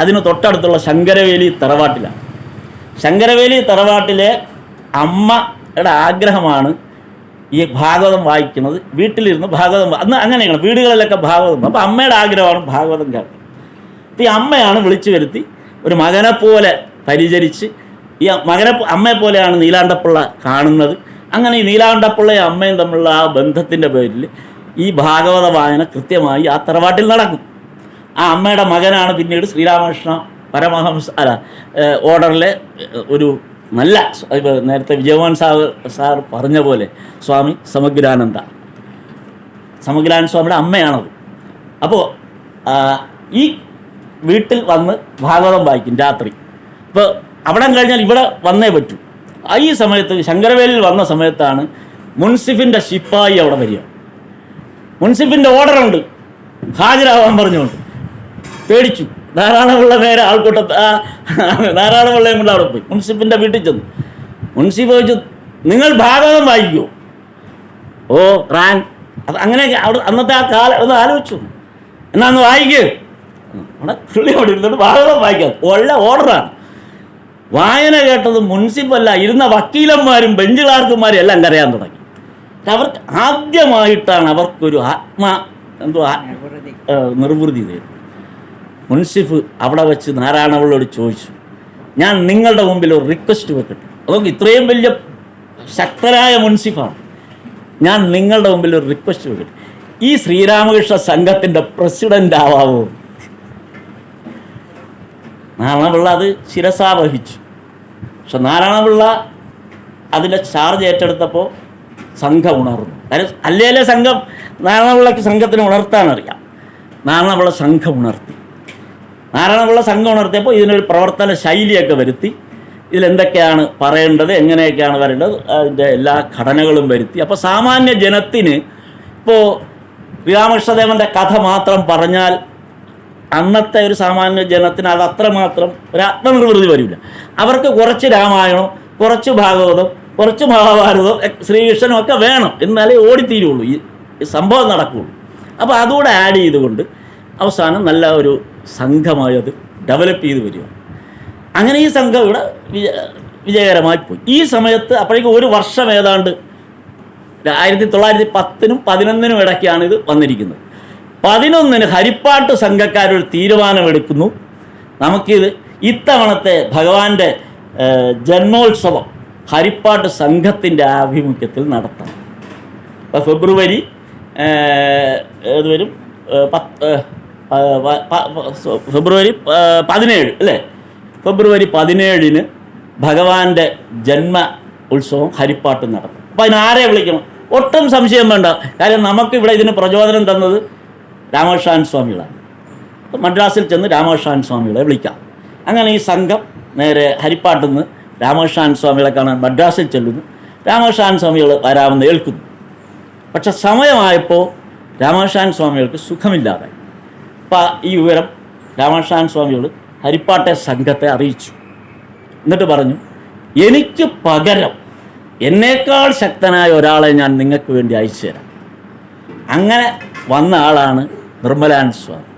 അതിന് തൊട്ടടുത്തുള്ള ശങ്കരവേലി തറവാട്ടിലാണ്. ശങ്കരവേലി തറവാട്ടിലെ അമ്മയുടെ ആഗ്രഹമാണ് ഈ ഭാഗവതം വായിക്കുന്നത്. വീട്ടിലിരുന്ന് ഭാഗവതം അന്ന് അങ്ങനെയാണ് വീടുകളിലൊക്കെ ഭാഗവതം. അപ്പോൾ അമ്മയുടെ ആഗ്രഹമാണ് ഭാഗവതം കേൾക്കുന്നത്. അപ്പോൾ ഈ അമ്മയാണ് വിളിച്ചു വരുത്തി ഒരു മകനെപ്പോലെ പരിചരിച്ച് ഈ അമ്മയെപ്പോലെയാണ് നീലാണ്ടപ്പിള്ള കാണുന്നത്. അങ്ങനെ ഈ നീലാണ്ടപ്പിള്ളയും അമ്മയും തമ്മിലുള്ള ആ ബന്ധത്തിൻ്റെ പേരിൽ ഈ ഭാഗവത വായന കൃത്യമായി ആ തറവാട്ടിൽ നടക്കും. ആ അമ്മയുടെ മകനാണ് പിന്നീട് ശ്രീരാമകൃഷ്ണ പരമഹംസ ഓർഡറിലെ ഒരു നല്ല, നേരത്തെ വിജയവാൻ സാർ പറഞ്ഞ പോലെ സ്വാമി സമഗ്രാനന്ദ സ്വാമിയുടെ അമ്മയാണത്. അപ്പോൾ ഈ വീട്ടിൽ വന്ന് ഭാഗവതം വായിക്കും രാത്രി. ഇപ്പോൾ അവിടെ കഴിഞ്ഞാൽ ഇവിടെ വന്നേ പറ്റൂ. ഈ സമയത്ത് ശങ്കരവേലിൽ വന്ന സമയത്താണ് മുൻസിഫിൻ്റെ ശിപ്പായി അവിടെ വരിക. മുൻസിഫിൻ്റെ ഓർഡറുണ്ട്, ഹാജരാവാൻ പറഞ്ഞുകൊണ്ട്. പേടിച്ചു. ധാരാളമുള്ള നേരെ ആൾക്കൂട്ടത്ത് ധാരാളമുള്ളയും കൊണ്ട് അവിടെ പോയി മുൻസിഫിൻ്റെ വീട്ടിൽ ചെന്നു. മുൻസിഫ് ചോദിച്ചു, നിങ്ങൾ ഭാഗവതം വായിക്കുമോ? ഓ റാൻ അത് അങ്ങനെയൊക്കെ അവിടെ അന്നത്തെ ആ കാലം ഒന്ന് ആലോചിച്ചു. എന്നാന്ന് വായിക്കുക. അവിടെ പുള്ളി അവിടെ ഇരുന്നിട്ട് ഭാഗവതം വായിക്കാം. ഉള്ള ഓർഡറാണ്. വായന കേട്ടത് മുൻസിഫല്ല, ഇരുന്ന വക്കീലന്മാരും ബെഞ്ച് ക്ലാർക്കുമാരും എല്ലാം കരയാൻ തുടങ്ങി. അവർക്ക് ആദ്യമായിട്ടാണ് അവർക്കൊരു നിർവൃതി തരുന്നത്. മുൻസിഫ് അവിടെ വെച്ച് നാരായണപിള്ളയോട് ചോദിച്ചു, ഞാൻ നിങ്ങളുടെ മുമ്പിൽ ഒരു റിക്വസ്റ്റ് വെക്കട്ടെ. അതൊക്കെ ഇത്രയും വലിയ ശക്തരായ മുൻസിഫാണ്. ഞാൻ നിങ്ങളുടെ മുമ്പിൽ ഒരു റിക്വസ്റ്റ് വെക്കട്ടെ, ഈ ശ്രീരാമകൃഷ്ണ സംഘത്തിൻ്റെ പ്രസിഡൻ്റ് ആവാമോ? നാരായണപിള്ള അത് ശിരസാവഹിച്ചു. പക്ഷെ നാരായണപിള്ള അതിൻ്റെ ചാർജ് ഏറ്റെടുത്തപ്പോൾ സംഘം ഉണർന്നു. കാര്യം അല്ലേ സംഘം നാരായണപിള്ളയ്ക്ക് സംഘത്തിന് ഉണർത്താനറിയാം. നാരായണപിള്ള സംഘം ഉണർത്തി. നാരായണപിള്ള സംഘം ഉണർത്തിയപ്പോൾ ഇതിനൊരു പ്രവർത്തന ശൈലിയൊക്കെ വരുത്തി. ഇതിലെന്തൊക്കെയാണ് പറയേണ്ടത്, എങ്ങനെയൊക്കെയാണ് വരേണ്ടത്, അതിൻ്റെ എല്ലാ ഘടനകളും വരുത്തി. അപ്പോൾ സാമാന്യ ജനത്തിന് ഇപ്പോൾ ശ്രീരാമകൃഷ്ണദേവൻ്റെ കഥ മാത്രം പറഞ്ഞാൽ അന്നത്തെ ഒരു സാമാന്യ ജനത്തിന് അത് അത്രമാത്രം ഒരു ആത്മനിർവൃതി വരില്ല. അവർക്ക് കുറച്ച് രാമായണം, കുറച്ച് ഭാഗവതം, കുറച്ച് മഹാഭാരതം, ശ്രീകൃഷ്ണനും ഒക്കെ വേണം, എന്നാലേ ഓടിത്തീരുള്ളൂ, ഈ സംഭവം നടക്കുകയുള്ളൂ. അപ്പോൾ അതുകൂടെ ആഡ് ചെയ്തുകൊണ്ട് അവസാനം നല്ല ഒരു സംഘമായി അത് ഡെവലപ്പ് ചെയ്ത് വരിക. അങ്ങനെ ഈ സംഘം ഇവിടെ വിജയകരമായി പോയി. ഈ സമയത്ത് അപ്പോഴേക്കും ഒരു വർഷം ഏതാണ്ട് 1910-നും 11-നും ഇടയ്ക്കാണ് ഇത് വന്നിരിക്കുന്നത്. 11-ന് ഹരിപ്പാട്ട് സംഘക്കാരൊരു തീരുമാനമെടുക്കുന്നു, നമുക്കിത് ഇത്തവണത്തെ ഭഗവാന്റെ ജന്മോത്സവം ഹരിപ്പാട്ട് സംഘത്തിൻ്റെ ആഭിമുഖ്യത്തിൽ നടത്തണം. ഇപ്പോൾ ഫെബ്രുവരി ഏത് വരും, ഫെബ്രുവരി 17 അല്ലേ? ഫെബ്രുവരി 17 ഭഗവാന്റെ ജന്മ ഉത്സവം ഹരിപ്പാട്ട് നടത്തും. അപ്പോൾ അതിനാരെ വിളിക്കണം? ഒട്ടും സംശയം വേണ്ട. കാര്യം നമുക്കിവിടെ ഇതിന് പ്രചോദനം തന്നത് രാമകൃഷ്ണൻ സ്വാമികളാണ്. മദ്രാസിൽ ചെന്ന് രാമകൃഷ്ണൻ സ്വാമികളെ വിളിക്കാം. അങ്ങനെ ഈ സംഘം നേരെ ഹരിപ്പാട്ടിൽ നിന്ന് രാമകൃഷ്ണൻ സ്വാമികളെ കാണാൻ മദ്രാസിൽ ചെല്ലുന്നു. രാമകൃഷ്ണൻ സ്വാമികൾ വരാമെന്ന് ഏൽക്കുന്നു. പക്ഷെ സമയമായപ്പോൾ രാമകൃഷ്ണൻ സ്വാമികൾക്ക് സുഖമില്ലാതായി. അപ്പം ഈ വിവരം രാമകൃഷ്ണൻ സ്വാമികൾ ഹരിപ്പാട്ടെ സംഘത്തെ അറിയിച്ചു. എന്നിട്ട് പറഞ്ഞു, എനിക്ക് പകരം എന്നേക്കാൾ ശക്തനായ ഒരാളെ ഞാൻ നിങ്ങൾക്ക് വേണ്ടി അയച്ചു തരാം. അങ്ങനെ വന്ന ആളാണ് നിർമ്മലാനന്ദ സ്വാമി.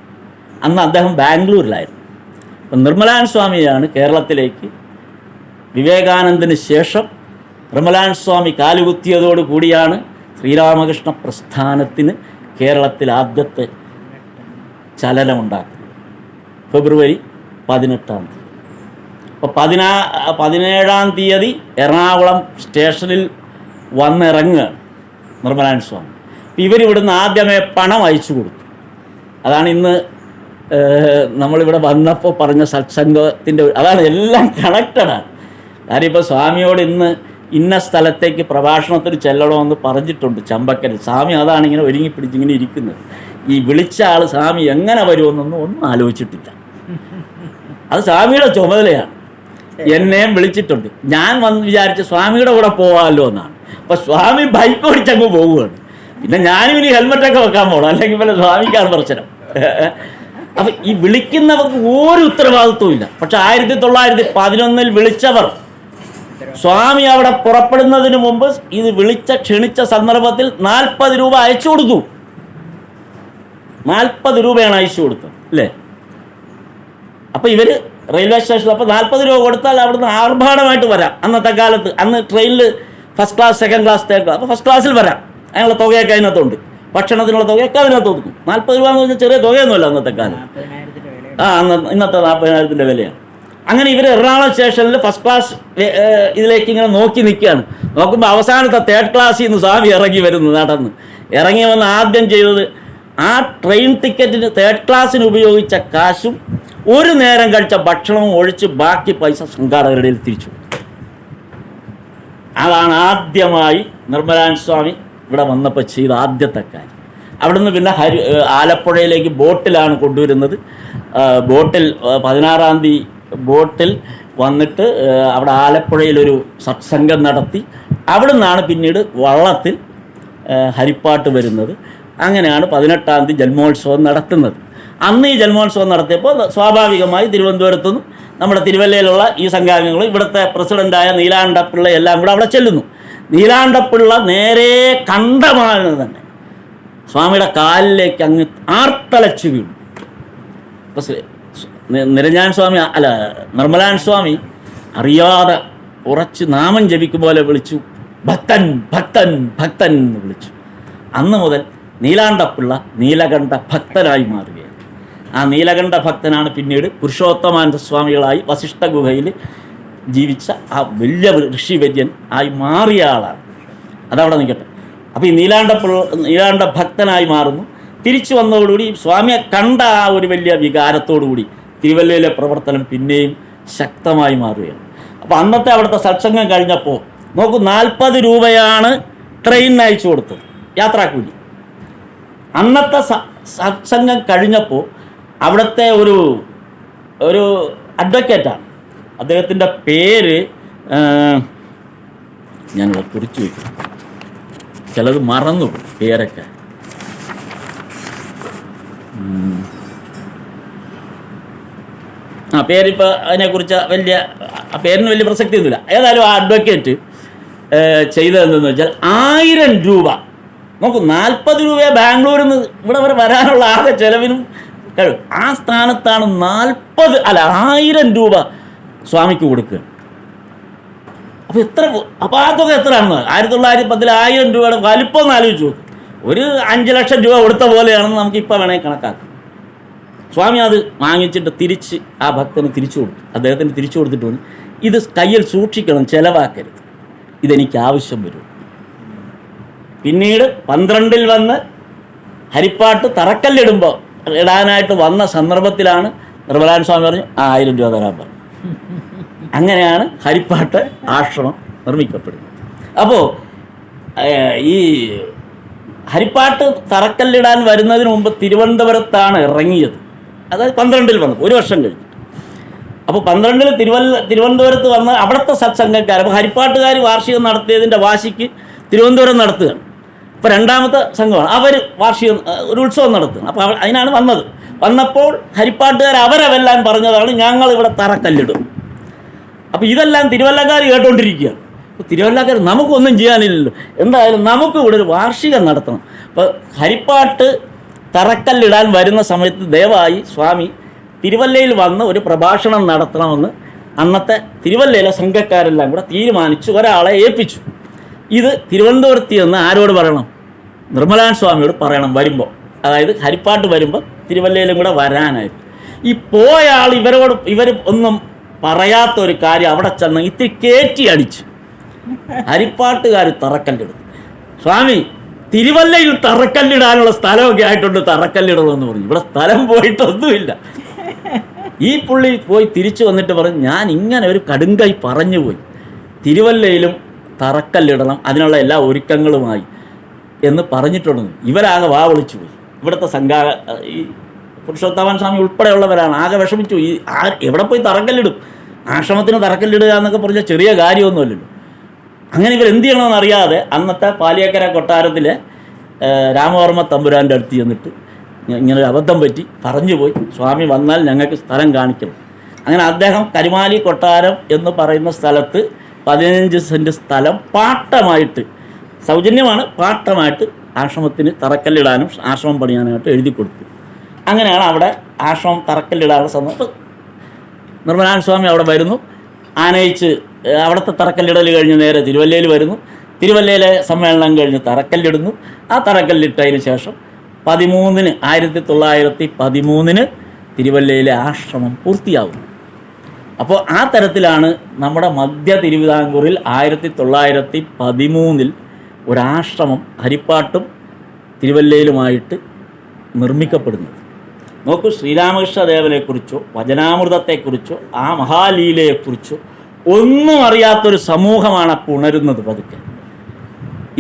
അന്ന് അദ്ദേഹം ബാംഗ്ലൂരിലായിരുന്നു. അപ്പം നിർമ്മലാനന്ദ സ്വാമിയാണ് കേരളത്തിലേക്ക് വിവേകാനന്ദന് ശേഷം നിർമ്മലാനന്ദ സ്വാമി കാലുകുത്തിയതോടു കൂടിയാണ് ശ്രീരാമകൃഷ്ണ പ്രസ്ഥാനത്തിന് കേരളത്തിൽ ആദ്യത്തെ ചലനമുണ്ടാക്കുന്നത്. ഫെബ്രുവരി 18 അപ്പോൾ 17 തീയതി എറണാകുളം സ്റ്റേഷനിൽ വന്നിറങ്ങുകയാണ് നിർമ്മലാനന്ദ സ്വാമി. ഇവരിവിടുന്ന് ആദ്യമേ പണം അയച്ചു കൊടുത്തു. അതാണ് ഇന്ന് നമ്മളിവിടെ വന്നപ്പോൾ പറഞ്ഞ സത്സംഗത്തിൻ്റെ, അതാണ് എല്ലാം കണക്റ്റഡാണ്. കാര്യം ഇപ്പോൾ സ്വാമിയോട് ഇന്ന് ഇന്ന സ്ഥലത്തേക്ക് പ്രഭാഷണത്തിന് ചെല്ലണമെന്ന് പറഞ്ഞിട്ടുണ്ട് ചമ്പക്കൽ. സ്വാമി അതാണ് ഇങ്ങനെ ഒരുങ്ങി പിടിച്ചിങ്ങനെ ഇരിക്കുന്നത്. ഈ വിളിച്ച ആൾ സ്വാമി എങ്ങനെ വരുമെന്നൊന്നും ഒന്നും ആലോചിച്ചിട്ടില്ല. അത് സ്വാമിയുടെ ചുമതലയാണ്. എന്നെയും വിളിച്ചിട്ടുണ്ട്. ഞാൻ വന്ന് വിചാരിച്ച് സ്വാമിയുടെ കൂടെ പോകാമല്ലോ എന്നാണ്. അപ്പോൾ സ്വാമി ബൈക്ക് ഓടിച്ചങ്ങ് പോവുകയാണ്. പിന്നെ ഞാനും ഇനി ഹെൽമെറ്റൊക്കെ വെക്കാൻ പോകണം, അല്ലെങ്കിൽ പിന്നെ സ്വാമിക്കാണ് പ്രശ്നം. അപ്പം ഈ വിളിക്കുന്നവർക്ക് ഒരു ഉത്തരവാദിത്വവും ഇല്ല. പക്ഷെ 1911 വിളിച്ചവർ സ്വാമി അവിടെ പുറപ്പെടുന്നതിന് മുമ്പ് ഇത് ക്ഷണിച്ച സന്ദർഭത്തിൽ 40 രൂപ അയച്ചു കൊടുത്തു. 40 രൂപയാണ് അയച്ചു കൊടുത്തത് അല്ലേ? അപ്പോൾ ഇവർ റെയിൽവേ സ്റ്റേഷനിൽ അപ്പോൾ 40 രൂപ കൊടുത്താൽ അവിടുന്ന് ആർഭാടമായിട്ട് വരാം. അന്നത്തെ കാലത്ത് അന്ന് ട്രെയിനിൽ first class, second class, third class. അപ്പോൾ ഫസ്റ്റ് ക്ലാസ്സിൽ വരാം. അതിനുള്ള തുകയൊക്കെ അതിനകത്തുണ്ട്. ഭക്ഷണത്തിനുള്ള തുകയൊക്കെ അതിനകത്ത് കൊടുക്കും. 40 രൂപ എന്ന് പറഞ്ഞാൽ ചെറിയ തുകയൊന്നുമല്ല അന്നത്തെ കാലത്ത്. ഇന്നത്തെ 40,000 വിലയാണ്. അങ്ങനെ ഇവർ എറണാകുളം സ്റ്റേഷനിൽ ഫസ്റ്റ് ക്ലാസ് ഇതിലേക്ക് ഇങ്ങനെ നോക്കി നിൽക്കുകയാണ്. നോക്കുമ്പോൾ അവസാനത്തെ തേർഡ് ക്ലാസ്സിൽ നിന്ന് സ്വാമി ഇറങ്ങി വരുന്നു. നടന്ന് ഇറങ്ങി വന്ന് ആദ്യം ചെയ്തത് ആ ട്രെയിൻ ടിക്കറ്റിന് തേർഡ് ക്ലാസ്സിന് ഉപയോഗിച്ച കാശും ഒരു നേരം കഴിച്ച ഭക്ഷണവും ഒഴിച്ച് ബാക്കി പൈസ സംഘാടകരുടെ തിരിച്ചു. അതാണ് ആദ്യമായി നിർമ്മലാനന്ദ സ്വാമി ഇവിടെ വന്നപ്പോൾ ചെയ്ത ആദ്യത്തെ കാര്യം. അവിടുന്ന് പിന്നെ ആലപ്പുഴയിലേക്ക് ബോട്ടിലാണ് കൊണ്ടുവരുന്നത്. ബോട്ടിൽ 16 തീയതി ബോട്ടിൽ വന്നിട്ട് അവിടെ ആലപ്പുഴയിലൊരു സത്സംഗം നടത്തി. അവിടെ നിന്നാണ് പിന്നീട് വള്ളത്തിൽ ഹരിപ്പാട്ട് വരുന്നത്. അങ്ങനെയാണ് 18 തീയതി ജന്മോത്സവം നടത്തുന്നത്. അന്ന് ഈ ജന്മോത്സവം നടത്തിയപ്പോൾ സ്വാഭാവികമായി തിരുവനന്തപുരത്തുനിന്നും നമ്മുടെ തിരുവല്ലയിലുള്ള ഈ സംഘാംഗങ്ങളും ഇവിടുത്തെ പ്രസിഡൻ്റായ നീലാണ്ടപ്പിള്ള എല്ലാം കൂടെ അവിടെ ചെല്ലുന്നു. നീലാണ്ടപ്പിള്ള നേരെ കണ്ടമാണെന്ന് തന്നെ സ്വാമിയുടെ കാലിലേക്ക് അങ്ങ് ആർത്തലച്ചു വീണു. നിരഞ്ജാൻ സ്വാമി നിർമ്മലാനന്ദ സ്വാമി അറിയാതെ ഉറച്ച് നാമം ജപിക്കും പോലെ വിളിച്ചു, ഭക്തൻ ഭക്തൻ ഭക്തൻ എന്ന് വിളിച്ചു. അന്ന് മുതൽ നീലാണ്ടപ്പിള്ള നീലകണ്ഠ ഭക്തനായി മാറുകയാണ്. ആ നീലകണ്ഠ ഭക്തനാണ് പിന്നീട് പുരുഷോത്തമാനന്ദ സ്വാമികളായി വസിഷ്ഠ ഗുഹയിൽ ജീവിച്ച ആ വലിയ ഋഷിവര്യൻ ആയി മാറിയ ആളാണ്. അതവിടെ നിൽക്കട്ടെ. അപ്പോൾ ഈ നീലാണ്ട ഭക്തനായി മാറുന്നു. തിരിച്ചു വന്നതോടുകൂടി സ്വാമിയെ കണ്ട ആ ഒരു വലിയ വികാരത്തോടുകൂടി തിരുവല്ലയിലെ പ്രവർത്തനം പിന്നെയും ശക്തമായി മാറുകയാണ്. അപ്പോൾ അന്നത്തെ അവിടുത്തെ സത്സംഗം കഴിഞ്ഞപ്പോൾ നോക്കൂ, 40 രൂപയാണ് ട്രെയിനിന് അയച്ചു കൊടുത്തത് യാത്രാക്കൂലി. അന്നത്തെ സത്സംഗം കഴിഞ്ഞപ്പോൾ അവിടുത്തെ ഒരു അഡ്വക്കേറ്റാണ്, അദ്ദേഹത്തിൻ്റെ പേര് ഞാനിവിടെ കുറിച്ച് വയ്ക്കും, ചിലത് മറന്നു പേരൊക്കെ. പേരിപ്പോൾ അതിനെക്കുറിച്ച് പേരിന് വലിയ പ്രസക്തിയൊന്നുമില്ല. ഏതായാലും ആ അഡ്വക്കേറ്റ് ചെയ്തതെന്തെന്ന് വെച്ചാൽ 1000 രൂപ നോക്കൂ, 40 രൂപയെ ബാംഗ്ലൂരിൽ നിന്ന് ഇവിടെ വരെ വരാനുള്ള ആകെ ചെലവിനും കഴിയും. ആ സ്ഥാനത്താണ് 1000 രൂപ സ്വാമിക്ക് കൊടുക്കുക. അപ്പോൾ ആ തുക എത്രയാണെന്ന് 1910 1000 രൂപയുടെ വലിപ്പം ഒന്ന് ആലോചിച്ച് നോക്കും. ഒരു 5 ലക്ഷം രൂപ കൊടുത്ത പോലെയാണെന്ന് നമുക്കിപ്പോൾ വേണമെങ്കിൽ കണക്കാക്കാം. സ്വാമി അത് വാങ്ങിച്ചിട്ട് തിരിച്ച് ആ ഭക്തന് തിരിച്ചു കൊടുത്തു. അദ്ദേഹത്തിന് തിരിച്ചു കൊടുത്തിട്ട് പറഞ്ഞു, ഇത് കയ്യിൽ സൂക്ഷിക്കണം, ചിലവാക്കരുത്, ഇതെനിക്ക് ആവശ്യം വരും. പിന്നീട് 12 വന്ന് ഹരിപ്പാട്ട് തറക്കല്ലിടുമ്പോൾ ഇടാനായിട്ട് വന്ന സന്ദർഭത്തിലാണ് നിർമ്മലാനന്ദ സ്വാമി പറഞ്ഞു 1000 രൂപ തരാൻ പറഞ്ഞു. അങ്ങനെയാണ് ഹരിപ്പാട്ട് ആശ്രമം നിർമ്മിക്കപ്പെടുന്നത്. അപ്പോൾ ഈ ഹരിപ്പാട്ട് തറക്കല്ലിടാൻ വരുന്നതിന് മുമ്പ് തിരുവനന്തപുരത്താണ് ഇറങ്ങിയത്. അതായത് 12 വന്നു, 1 വർഷം കഴിഞ്ഞു. അപ്പോൾ 12 തിരുവനന്തപുരത്ത് വന്ന് അവിടുത്തെ സത്സംഗക്കാർ, അപ്പോൾ ഹരിപ്പാട്ടുകാർ വാർഷികം നടത്തിയതിൻ്റെ വാശിക്ക് തിരുവനന്തപുരം നടത്തുകയാണ്. ഇപ്പോൾ 2ാമത്തെ സംഘമാണ്, അവർ വാർഷികം ഒരു ഉത്സവം നടത്തുകയാണ്. അപ്പോൾ അതിനാണ് വന്നത്. വന്നപ്പോൾ ഹരിപ്പാട്ടുകാർ അവരവെല്ലാം പറഞ്ഞതാണ് ഞങ്ങളിവിടെ തറക്കല്ലിടും. അപ്പോൾ ഇതെല്ലാം തിരുവല്ലക്കാർ കേട്ടുകൊണ്ടിരിക്കുകയാണ്. അപ്പോൾ തിരുവല്ലക്കാർ നമുക്കൊന്നും ചെയ്യാനില്ലല്ലോ, എന്തായാലും നമുക്ക് ഇവിടെ ഒരു വാർഷികം നടത്തണം. അപ്പോൾ ഹരിപ്പാട്ട് തറക്കല്ലിടാൻ വരുന്ന സമയത്ത് ദയവായി സ്വാമി തിരുവല്ലയിൽ വന്ന് ഒരു പ്രഭാഷണം നടത്തണമെന്ന് അന്നത്തെ തിരുവല്ലയിലെ സംഘക്കാരെല്ലാം കൂടെ തീരുമാനിച്ചു, ഒരാളെ ഏൽപ്പിച്ചു. ഇത് തിരുവനന്തപുരത്ത് നിന്ന് ആരോട് പറയണം? നിർമ്മലാനന്ദ സ്വാമിയോട് പറയണം വരുമ്പോൾ, അതായത് ഹരിപ്പാട്ട് വരുമ്പോൾ തിരുവല്ലയിലും കൂടെ വരാനായിട്ട്. ഈ പോയ ആൾ ഇവർ ഒന്നും പറയാത്തൊരു കാര്യം അവിടെ ചെന്ന് ഇത്തിരി കയറ്റി അടിച്ചു. ഹരിപ്പാട്ടുകാർ തറക്കല്ലിടും. സ്വാമി തിരുവല്ലയിൽ തറക്കല്ലിടാനുള്ള സ്ഥലമൊക്കെ ആയിട്ടുണ്ട്, തറക്കല്ലിടണമെന്ന് പറഞ്ഞു. ഇവിടെ സ്ഥലം പോയിട്ടൊന്നുമില്ല. ഈ പുള്ളി പോയി തിരിച്ചു വന്നിട്ട് പറഞ്ഞു, ഞാൻ ഇങ്ങനെ ഒരു കടുങ്കൈ പറഞ്ഞു പോയി, തിരുവല്ലയിലും തറക്കല്ലിടണം, അതിനുള്ള എല്ലാ ഒരുക്കങ്ങളുമായി എന്ന് പറഞ്ഞിട്ടുണ്ടെന്ന്. ഇവരാകെ വാ വിളിച്ചു പോയി. ഇവിടുത്തെ ഈ പുരുഷോത്തമൻ സ്വാമി ഉൾപ്പെടെയുള്ളവരാണ് ആകെ വിഷമിച്ചു. എവിടെ പോയി തറക്കല്ലിടും? ആശ്രമത്തിന് തറക്കല്ലിടുക എന്നൊക്കെ പറഞ്ഞാൽ ചെറിയ കാര്യമൊന്നുമല്ലല്ലോ. അങ്ങനെ ഇവർ എന്ത് ചെയ്യണമെന്ന് അറിയാതെ അന്നത്തെ പാലിയേക്കര കൊട്ടാരത്തിലെ രാമവർമ്മ തമ്പുരാൻ്റെ അടുത്ത് ചെന്നിട്ട് ഇങ്ങനെ അബദ്ധം പറ്റി പറഞ്ഞു പോയി, സ്വാമി വന്നാൽ ഞങ്ങൾക്ക് സ്ഥലം കാണിക്കണം. അങ്ങനെ അദ്ദേഹം കരുമാലി കൊട്ടാരം എന്ന് പറയുന്ന സ്ഥലത്ത് 15 സെൻറ്റ് സ്ഥലം പാട്ടമായിട്ട്, സൗജന്യമാണ്, പാട്ടമായിട്ട് ആശ്രമത്തിന് തറക്കല്ലിടാനും ആശ്രമം പണിയാനായിട്ട് എഴുതി കൊടുത്തു. അങ്ങനെയാണ് അവിടെ ആശ്രമം തറക്കല്ലിടാനുള്ള സന്ദർഭം. നിർമ്മലാനന്ദ സ്വാമി അവിടെ വരുന്നു, ആനയിച്ച് അവിടുത്തെ തറക്കല്ലിടൽ കഴിഞ്ഞ് നേരെ തിരുവല്ലയിൽ വരുന്നു. തിരുവല്ലയിലെ സമ്മേളനം കഴിഞ്ഞ് തറക്കല്ലിടുന്നു. ആ തറക്കല്ലിട്ടതിന് ശേഷം 1913 തിരുവല്ലയിലെ ആശ്രമം പൂർത്തിയാകുന്നു. അപ്പോൾ ആ തരത്തിലാണ് നമ്മുടെ മധ്യ തിരുവിതാംകൂറിൽ 1913 ഒരാശ്രമം ഹരിപ്പാട്ടും തിരുവല്ലയിലുമായിട്ട് നിർമ്മിക്കപ്പെടുന്നത്. നോക്കൂ, ശ്രീരാമകൃഷ്ണദേവനെക്കുറിച്ചോ വചനാമൃതത്തെക്കുറിച്ചോ ആ മഹാലീലയെക്കുറിച്ചോ ഒന്നും അറിയാത്തൊരു സമൂഹമാണ് അപ്പോൾ ഉണരുന്നത് പതുക്കെ.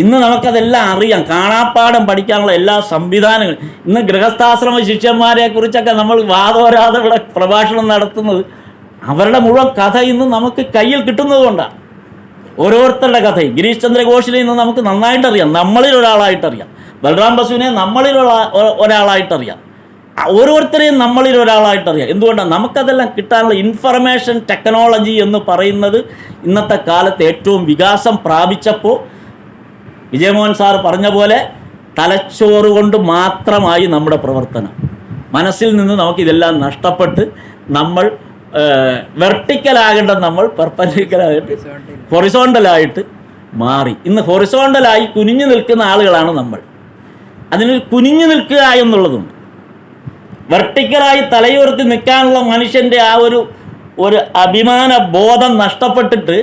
ഇന്ന് നമുക്കതെല്ലാം അറിയാം, കാണാപ്പാഠം പഠിക്കാനുള്ള എല്ലാ സംവിധാനങ്ങളും. ഇന്ന് ഗൃഹസ്ഥാശ്രമ ശിഷ്യന്മാരെ കുറിച്ചൊക്കെ നമ്മൾ വാദോരാതെ ഇവിടെ പ്രഭാഷണം നടത്തുന്നത് അവരുടെ മുഴുവൻ കഥ ഇന്ന് നമുക്ക് കയ്യിൽ കിട്ടുന്നതുകൊണ്ടാണ്. ഓരോരുത്തരുടെ കഥയും ഗിരീഷ് ചന്ദ്ര ഘോഷിനെ ഇന്ന് നമുക്ക് നന്നായിട്ടറിയാം, നമ്മളിൽ ഒരാളായിട്ടറിയാം. ബൽറാം ബസുവിനെ നമ്മളിൽ ഒരാളായിട്ടറിയാം. ഓരോരുത്തരെയും നമ്മളിൽ ഒരാളായിട്ടറിയാം. എന്തുകൊണ്ടാണ്? നമുക്കതെല്ലാം കിട്ടാനുള്ള ഇൻഫർമേഷൻ ടെക്നോളജി എന്ന് പറയുന്നത് ഇന്നത്തെ കാലത്ത് ഏറ്റവും വികാസം പ്രാപിച്ചപ്പോൾ വിജയമോഹൻ സാർ പറഞ്ഞ പോലെ തലച്ചോറ് കൊണ്ട് മാത്രമായി നമ്മുടെ പ്രവർത്തനം. മനസ്സിൽ നിന്ന് നമുക്കിതെല്ലാം നഷ്ടപ്പെട്ട് നമ്മൾ വെർട്ടിക്കലാകേണ്ട നമ്മൾ പെർപെൻഡിക്കുലറായിട്ട് ഹൊറിസോണ്ടലായിട്ട് മാറി. ഇന്ന് ഹൊറിസോണ്ടലായി കുനിഞ്ഞു നിൽക്കുന്ന ആളുകളാണ് നമ്മൾ. അതിന് കുനിഞ്ഞു നിൽക്കുക എന്നുള്ളതുണ്ട്. വെർട്ടിക്കലായി തലയുയർത്തി നിൽക്കാനുള്ള മനുഷ്യൻ്റെ ആ ഒരു അഭിമാന ബോധം നഷ്ടപ്പെട്ടിട്ട്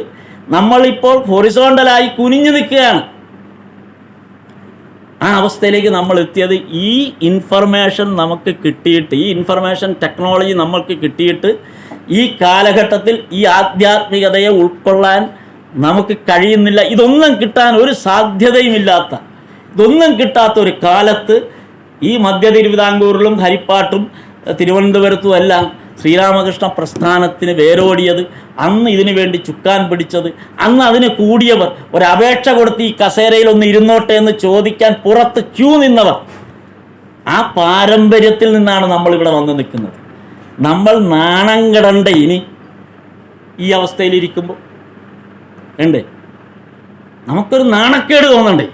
നമ്മളിപ്പോൾ ഹൊറിസോണ്ടലായി കുനിഞ്ഞു നിൽക്കുകയാണ്. ആ അവസ്ഥയിലേക്ക് നമ്മൾ എത്തിയത് ഈ ഇൻഫർമേഷൻ നമുക്ക് കിട്ടിയിട്ട്, ഈ ഇൻഫർമേഷൻ ടെക്നോളജി നമ്മൾക്ക് കിട്ടിയിട്ട് ഈ കാലഘട്ടത്തിൽ ഈ ആധ്യാത്മികതയെ ഉൾക്കൊള്ളാൻ നമുക്ക് കഴിയുന്നില്ല. ഇതൊന്നും കിട്ടാൻ ഒരു സാധ്യതയുമില്ലാത്ത, ഇതൊന്നും കിട്ടാത്ത ഒരു കാലത്ത് ഈ മധ്യ തിരുവിതാംകൂറിലും ഹരിപ്പാട്ടും തിരുവനന്തപുരത്തും എല്ലാം ശ്രീരാമകൃഷ്ണ പ്രസ്ഥാനത്തിന് വേരോടിയത്, അന്ന് ഇതിനു വേണ്ടി ചുക്കാൻ പിടിച്ചത്, അന്ന് അതിന് കൂടിയവർ, ഒരപേക്ഷ കൊടുത്ത് ഈ കസേരയിൽ ഒന്ന് ഇരുന്നോട്ടെ എന്ന് ചോദിക്കാൻ പുറത്ത് ക്യൂ നിന്നവർ, ആ പാരമ്പര്യത്തിൽ നിന്നാണ് നമ്മളിവിടെ വന്ന് നിൽക്കുന്നത്. നമ്മൾ നാണം കെടണ്ടേ ഇനി ഈ അവസ്ഥയിലിരിക്കുമ്പോൾ? വേണ്ടേ? നമുക്കൊരു നാണക്കേട് തോന്നണ്ടേ?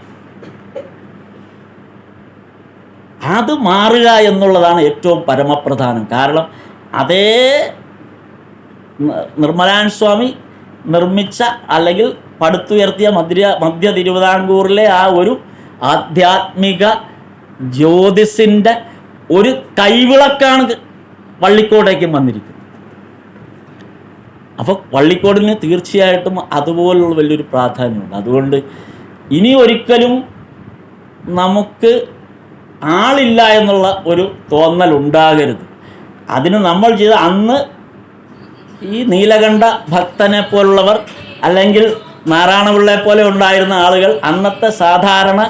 അത് മാറുക എന്നുള്ളതാണ് ഏറ്റവും പരമപ്രധാനം. കാരണം അതേ നിർമ്മലാനന്ദ സ്വാമി നിർമ്മിച്ച അല്ലെങ്കിൽ പടുത്തുയർത്തിയ മധ്യ തിരുവിതാംകൂറിലെ ആ ഒരു ആധ്യാത്മിക ജ്യോതിസിൻ്റെ ഒരു കൈവിളക്കാണ് വള്ളിക്കോട്ടേക്കും വന്നിരിക്കുന്നത്. അപ്പോൾ വള്ളിക്കോടിന് തീർച്ചയായിട്ടും അതുപോലുള്ള വലിയൊരു പ്രാധാന്യമുണ്ട്. അതുകൊണ്ട് ഇനി ഒരിക്കലും നമുക്ക് ആളില്ല എന്നുള്ള ഒരു തോന്നൽ ഉണ്ടാകരുത്. അതിന് നമ്മൾ ചെയ്ത അന്ന് ഈ നീലകണ്ഠ ഭക്തനെ പോലുള്ളവർ അല്ലെങ്കിൽ നാരായണപിള്ളയെ പോലെ ഉണ്ടായിരുന്ന ആളുകൾ, അന്നത്തെ സാധാരണ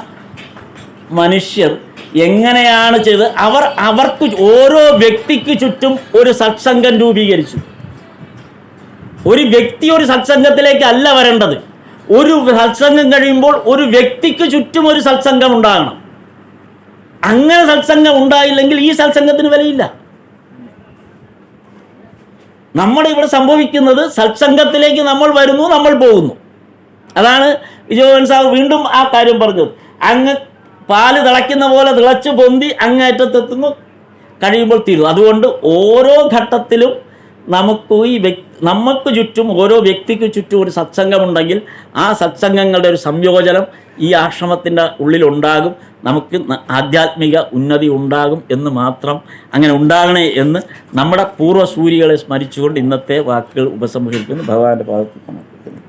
മനുഷ്യർ എങ്ങനെയാണ് ചെയ്ത് അവർക്ക് ഓരോ വ്യക്തിക്ക് ചുറ്റും ഒരു സത്സംഗം രൂപീകരിച്ചു. ഒരു വ്യക്തി ഒരു സത്സംഗത്തിലേക്ക് അല്ല വരേണ്ടത്. ഒരു സത്സംഗം കഴിയുമ്പോൾ ഒരു വ്യക്തിക്ക് ചുറ്റും ഒരു സത്സംഗം ഉണ്ടാകണം. അങ്ങനെ സത്സംഗം ഉണ്ടായില്ലെങ്കിൽ ഈ സത്സംഗത്തിന് വിലയില്ല. നമ്മുടെ ഇവിടെ സംഭവിക്കുന്നത് സത്സംഗത്തിലേക്ക് നമ്മൾ വരുന്നു, നമ്മൾ പോകുന്നു. അതാണ് വിജയൻ സാർ വീണ്ടും ആ കാര്യം പറഞ്ഞത്. അങ്ങ് പാല് തിളയ്ക്കുന്ന പോലെ തിളച്ച് പൊന്തി അങ്ങേറ്റത്തെത്തുന്നു, കഴിയുമ്പോൾ തീരും. അതുകൊണ്ട് ഓരോ ഘട്ടത്തിലും നമുക്ക് ചുറ്റും ഓരോ വ്യക്തിക്ക് ചുറ്റും ഒരു സത്സംഗമുണ്ടെങ്കിൽ ആ സത്സംഗങ്ങളുടെ ഒരു സംയോജനം ഈ ആശ്രമത്തിൻ്റെ ഉള്ളിലുണ്ടാകും. നമുക്ക് ആധ്യാത്മിക ഉന്നതി ഉണ്ടാകും എന്ന് മാത്രം, അങ്ങനെ ഉണ്ടാകണേ എന്ന് നമ്മുടെ പൂർവ്വസൂരികളെ സ്മരിച്ചുകൊണ്ട് ഇന്നത്തെ വാക്കുകൾ ഉപസംഹരിക്കുന്നു. ഭഗവാന്റെ പാദത്തിൽ സമർപ്പിക്കുന്നു.